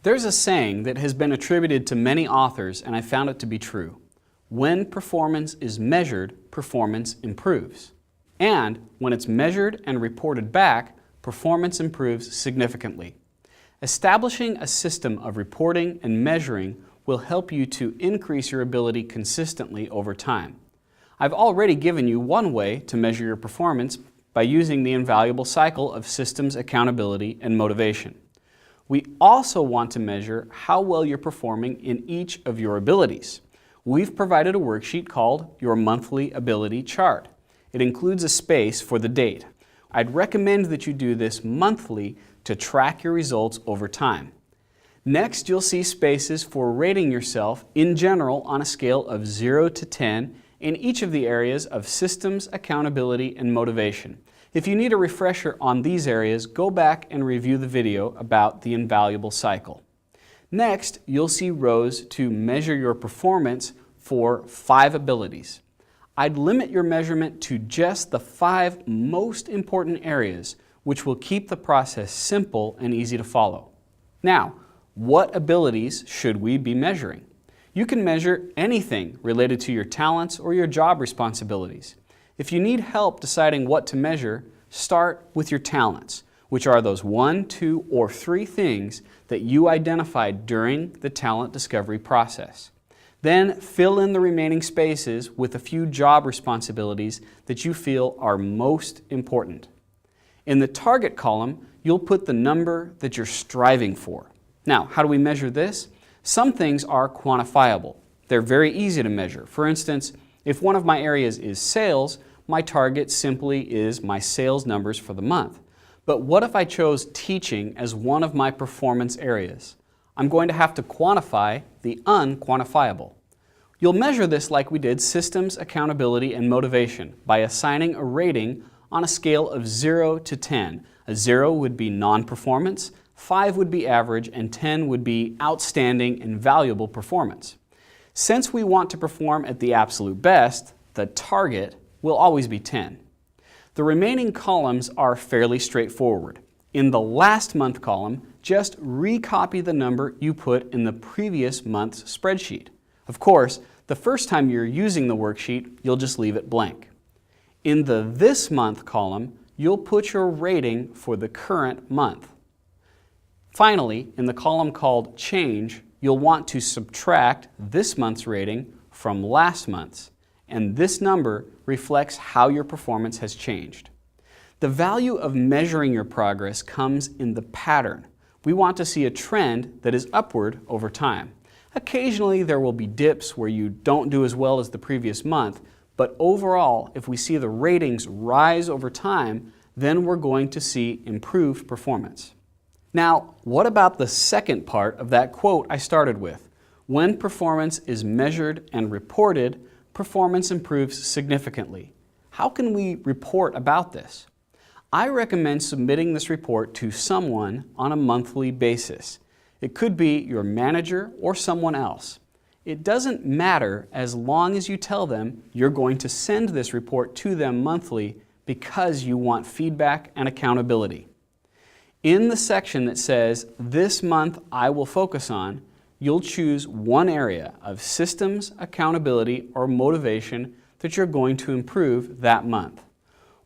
There's a saying that has been attributed to many authors, and I found it to be true. When performance is measured, performance improves. And when it's measured and reported back, performance improves significantly. Establishing a system of reporting and measuring will help you to increase your ability consistently over time. I've already given you one way to measure your performance by using the invaluable cycle of systems, accountability, and motivation. We also want to measure how well you're performing in each of your abilities. We've provided a worksheet called your monthly ability chart. It includes a space for the date. I'd recommend that you do this monthly to track your results over time. Next, you'll see spaces for rating yourself in general on a scale of 0 to 10 in each of the areas of systems, accountability, and motivation. If you need a refresher on these areas, go back and review the video about the invaluable cycle. Next, you'll see rows to measure your performance for 5 abilities. I'd limit your measurement to just the 5 most important areas, which will keep the process simple and easy to follow. Now, what abilities should we be measuring? You can measure anything related to your talents or your job responsibilities. If you need help deciding what to measure, start with your talents, which are those 1, 2, or 3 things that you identified during the talent discovery process. Then fill in the remaining spaces with a few job responsibilities that you feel are most important. In the target column, you'll put the number that you're striving for. Now, how do we measure this? Some things are quantifiable. They're very easy to measure. For instance, if one of my areas is sales, my target simply is my sales numbers for the month. But what if I chose teaching as one of my performance areas? I'm going to have to quantify the unquantifiable. You'll measure this like we did systems, accountability, and motivation by assigning a rating on a scale of 0 to 10. A 0 would be non-performance, 5 would be average, and 10 would be outstanding and valuable performance. Since we want to perform at the absolute best, the target will always be 10. The remaining columns are fairly straightforward. In the last month column, just recopy the number you put in the previous month's spreadsheet. Of course, the first time you're using the worksheet, you'll just leave it blank. In the this month column, you'll put your rating for the current month. Finally, in the column called Change, you'll want to subtract this month's rating from last month's, and this number reflects how your performance has changed. The value of measuring your progress comes in the pattern. We want to see a trend that is upward over time. Occasionally, there will be dips where you don't do as well as the previous month, but overall, if we see the ratings rise over time, then we're going to see improved performance. Now, what about the second part of that quote I started with? When performance is measured and reported, performance improves significantly. How can we report about this? I recommend submitting this report to someone on a monthly basis. It could be your manager or someone else. It doesn't matter as long as you tell them you're going to send this report to them monthly because you want feedback and accountability. In the section that says, "This month I will focus on," you'll choose one area of systems, accountability, or motivation that you're going to improve that month.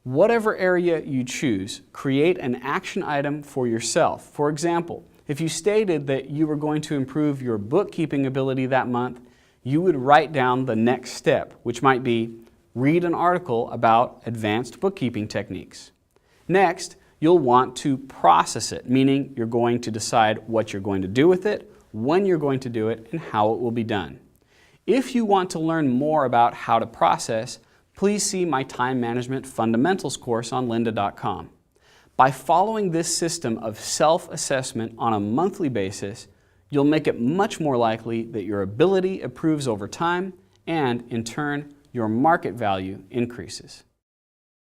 Whatever area you choose, create an action item for yourself. For example, if you stated that you were going to improve your bookkeeping ability that month, you would write down the next step, which might be read an article about advanced bookkeeping techniques. Next, you'll want to process it, meaning you're going to decide what you're going to do with it, when you're going to do it, and how it will be done. If you want to learn more about how to process, please see my Time Management Fundamentals course on lynda.com. By following this system of self-assessment on a monthly basis, you'll make it much more likely that your ability improves over time and, in turn, your market value increases.